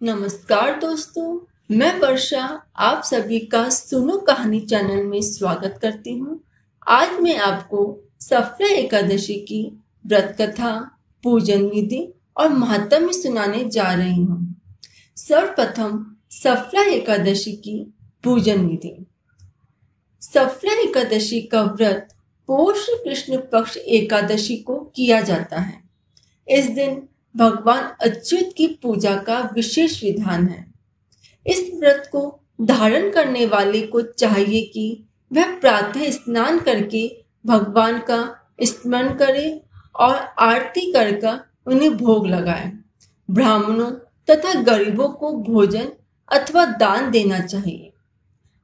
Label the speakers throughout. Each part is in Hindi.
Speaker 1: नमस्कार दोस्तों, मैं वर्षा आप सभी का सुनो कहानी चैनल में स्वागत करती हूँ। आज मैं आपको सफला एकादशी की व्रत कथा, पूजन विधि और महात्म्य सुनाने जा रही हूँ। सर्वप्रथम सफला एकादशी की पूजन विधि। सफला एकादशी का व्रत पौष कृष्ण पक्ष एकादशी को किया जाता है। इस दिन भगवान अच्युत की पूजा का विशेष विधान है। इस व्रत को धारण करने वाले को चाहिए कि वह प्रातः स्नान करके भगवान का स्मरण करे और आरती कर उन्हें भोग लगाए। ब्राह्मणों तथा गरीबों को भोजन अथवा दान देना चाहिए।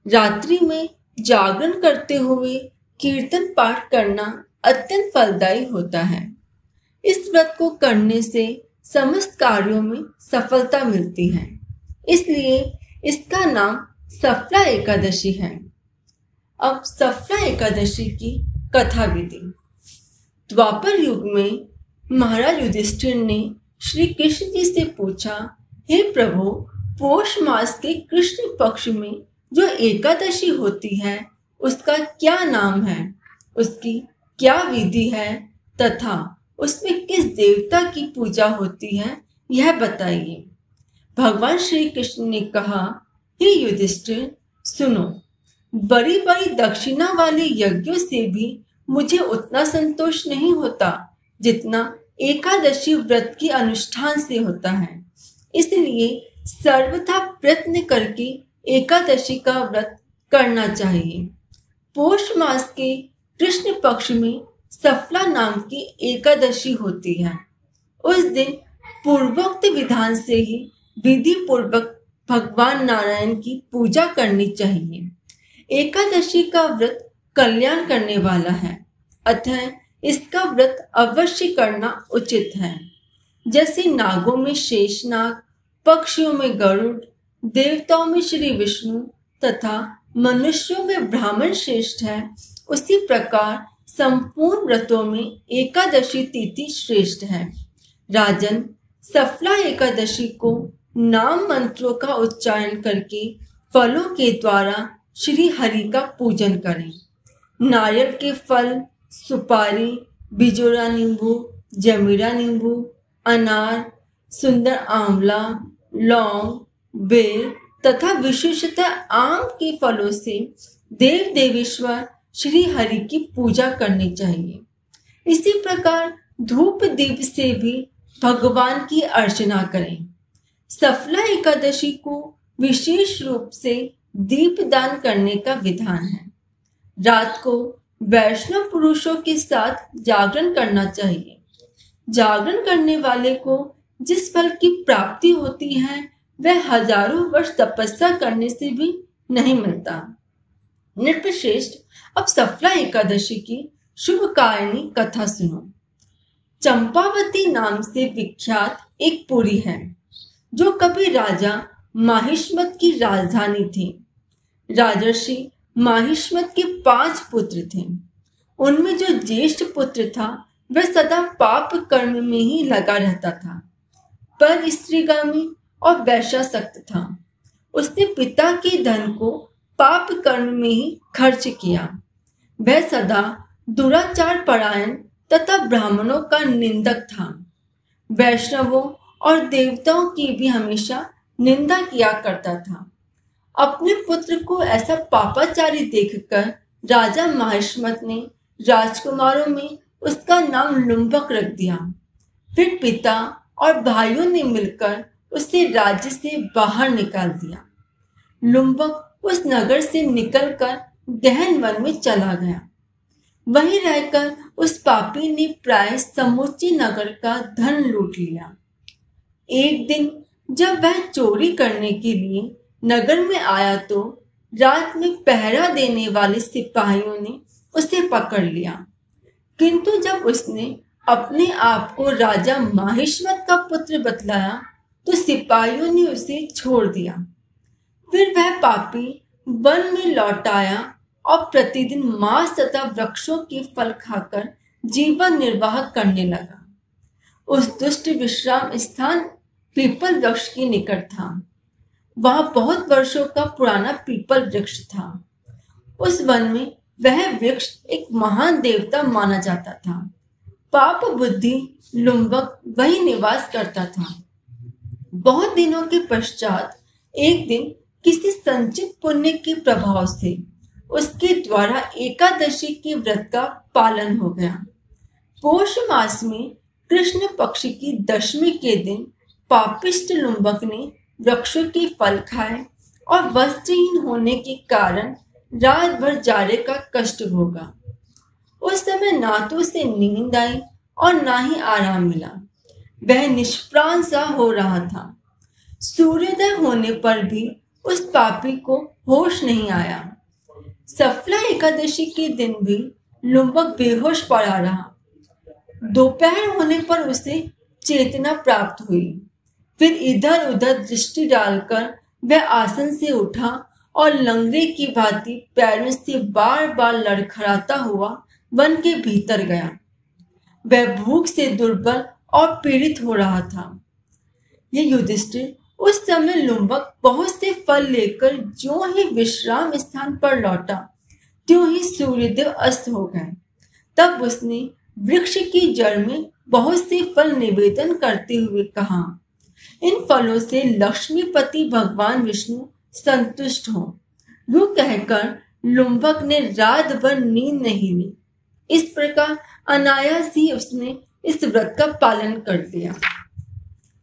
Speaker 1: रात्रि में जागरण करते हुए कीर्तन पाठ करना अत्यंत फलदायी होता है। इस व्रत को करने से समस्त कार्यों में सफलता मिलती है, इसलिए इसका नाम सफला एकादशी है। अब सफला एकादशी की कथा विधि। द्वापर युग में महाराज युधिष्ठिर ने श्री कृष्ण जी से पूछा, हे प्रभु, पौष मास के कृष्ण पक्ष में जो एकादशी होती है उसका क्या नाम है, उसकी क्या विधि है तथा उसमें किस देवता की पूजा होती है, यह बताइए। भगवान श्री कृष्ण ने कहा, हे युधिष्ठिर, सुनो, बड़ी बड़ी दक्षिणा वाले यज्ञों से भी मुझे उतना संतोष नहीं होता जितना एकादशी व्रत के अनुष्ठान से होता है। इसलिए सर्वथा प्रयत्न करके एकादशी का व्रत करना चाहिए। पौष मास के कृष्ण पक्ष में सफला नाम की एकादशी होती है। उस दिन पूर्वोक्त विधान से ही विधि पूर्वक भगवान नारायण की पूजा करनी चाहिए। एकादशी का व्रत कल्याण करने वाला है, अतः इसका व्रत अवश्य करना उचित है। जैसे नागों में शेषनाग, पक्षियों में गरुड़, देवताओं में श्री विष्णु तथा मनुष्यों में ब्राह्मण श्रेष्ठ है, उसी प्रकार संपूर्ण व्रतों में एकादशी तिथि श्रेष्ठ है। राजन, सफला एकादशी को नाम मंत्रों का उच्चारण करके फलों के द्वारा श्री हरि का पूजन करें। नारियल के फल, सुपारी, बिजोरा नींबू, जमीरा नींबू, अनार, सुंदर आंवला, लौंग, बेर तथा विशेषतः आम के फलों से देव देवेश्वर श्री हरि की पूजा करनी चाहिए। इसी प्रकार धूप दीप से भी भगवान की अर्चना करें। सफला एकादशी को विशेष रूप से दीप दान करने का विधान है। रात को वैष्णव पुरुषों के साथ जागरण करना चाहिए। जागरण करने वाले को जिस फल की प्राप्ति होती है वह हजारों वर्ष तपस्या करने से भी नहीं मिलता। नृपश्रेष्ठ, अब सफला एकादशी की शुभकारिणी कथा सुनो। चंपावती नाम से विख्यात एक पुरी है जो कभी राजा माहिष्मत की राजधानी थी। राजर्षि माहिष्मत के 5 पुत्र थे। उनमें जो ज्येष्ठ पुत्र था वह सदा पाप कर्म में ही लगा रहता था, पर स्त्रीगामी और वैश्यासक्त था। उसने पिता के धन को पाप कर्म में ही खर्च किया। वह सदा दुराचार परायण तथा ब्राह्मणों का निंदक था। वैष्णवों और देवताओं की भी हमेशा निंदा किया करता था। अपने पुत्र को ऐसा पापाचारी देखकर राजा माहिष्मत ने राजकुमारों में उसका नाम लुम्बक रख दिया। फिर पिता और भाइयों ने मिलकर उसे राज्य से बाहर निकाल दिया। लुम्बक उस नगर से निकलकर गहन वन में चला गया। वहीं रहकर उस पापी ने प्राय समूचे नगर का धन लूट लिया। एक दिन जब वह चोरी करने के लिए नगर में आया तो रात में पहरा देने वाले सिपाहियों ने उसे पकड़ लिया, किंतु जब उसने अपने आप को राजा माहिष्मत का पुत्र बतलाया तो सिपाहियों ने उसे छोड़ दिया। फिर वह पापी वन में लौट आया और प्रतिदिन मांस तथा वृक्षों के फल खाकर जीवन निर्वाह करने लगा। उस दुष्ट विश्राम स्थान पीपल वृक्ष के निकट था। वह बहुत वर्षों का पुराना पीपल वृक्ष था। उस वन में वह वृक्ष एक महान देवता माना जाता था। पाप बुद्धि लुम्बक वही निवास करता था। बहुत दिनों के पश्चात एक दिन किसी संचित पुण्य के प्रभाव से उसके द्वारा एकादशी के व्रत का पालन हो गया। पौष मास में कृष्ण पक्ष की दशमी के दिन पापिष्ट लुम्बक ने वृक्षों के फल खाए और वस्त्रहीन होने के कारण रात भर जाड़े का कष्ट भोगा। उस समय ना तो उसे नींद आई और ना ही आराम मिला। वह निष्प्राण सा हो रहा था। सूर्योदय होने पर भी उस पापी को होश नहीं आया। सफला एकादशी के दिन भी लुम्बक बेहोश पड़ा रहा। दोपहर होने पर उसे चेतना प्राप्त हुई। फिर इधर उधर दृष्टि डालकर वह आसन से उठा और लंगड़े की भांति पैरों से बार बार लड़खड़ाता हुआ वन के भीतर गया। वह भूख से दुर्बल और पीड़ित हो रहा था। ये युधिष्ठिर उस समय लुम्बक बहुत से फल लेकर ज्यों ही विश्राम स्थान पर लौटा, त्यों ही सूर्यदेव अस्त हो गए। तब उसने वृक्ष की जड़ में बहुत से फल निवेदन करते हुए कहा, इन फलों से लक्ष्मीपति भगवान विष्णु संतुष्ट हो। यूं कहकर लुम्बक ने रात भर नींद नहीं ली। इस प्रकार अनायास ही उसने इस व्रत का पालन कर दिया।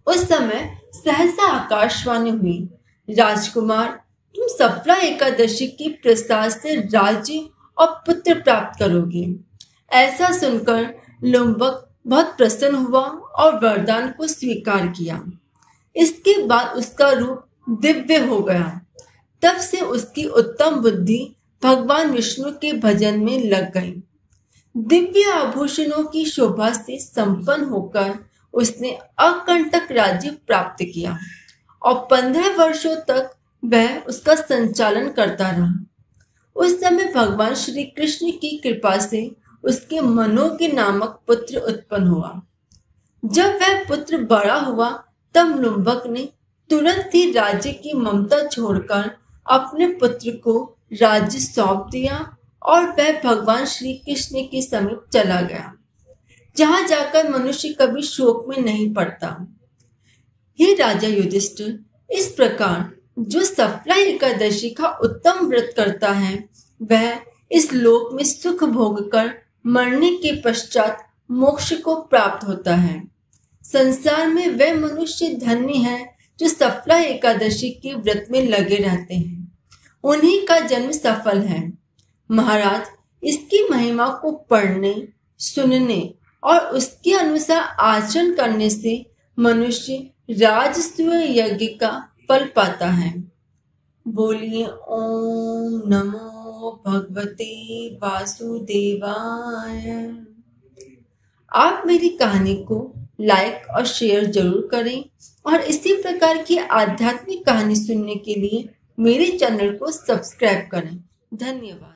Speaker 1: उस समय सहसा आकाशवाणी हुई, राजकुमार, तुम सफला एकादशी के प्रसाद से राज्य और पुत्र प्राप्त करोगे। ऐसा सुनकर लुम्बक बहुत प्रसन्न हुआ और वरदान को स्वीकार किया। इसके बाद उसका रूप दिव्य हो गया। तब से उसकी उत्तम बुद्धि भगवान विष्णु के भजन में लग गई। दिव्य आभूषणों की शोभा से संपन्न होकर उसने अकंटक राज्य प्राप्त किया और 15 वर्षों तक वह उसका संचालन करता रहा। उस समय भगवान श्री कृष्ण की कृपा से उसके मनोज्ञ नामक पुत्र उत्पन्न हुआ। जब वह पुत्र बड़ा हुआ तब लुम्बक ने तुरंत ही राज्य की ममता छोड़कर अपने पुत्र को राज्य सौंप दिया और वह भगवान श्री कृष्ण के समीप चला गया, जहां जाकर मनुष्य कभी शोक में नहीं पड़ता। हे राजा युधिष्ठिर, इस प्रकार जो सफला एकादशी का उत्तम व्रत करता है वह इस लोक में सुख भोगकर मरने के पश्चात मोक्ष को प्राप्त होता है। संसार में वह मनुष्य धन्य है जो सफला एकादशी के व्रत में लगे रहते हैं। उन्हीं का जन्म सफल है। महाराज, इसकी महिमा को पढ़ने, सुनने और उसके अनुसार आचरण करने से मनुष्य राजसूय यज्ञ का फल पाता है। बोलिए ओम नमो भगवते वासुदेवाय। आप मेरी कहानी को लाइक और शेयर जरूर करें और इसी प्रकार की आध्यात्मिक कहानी सुनने के लिए मेरे चैनल को सब्सक्राइब करें। धन्यवाद।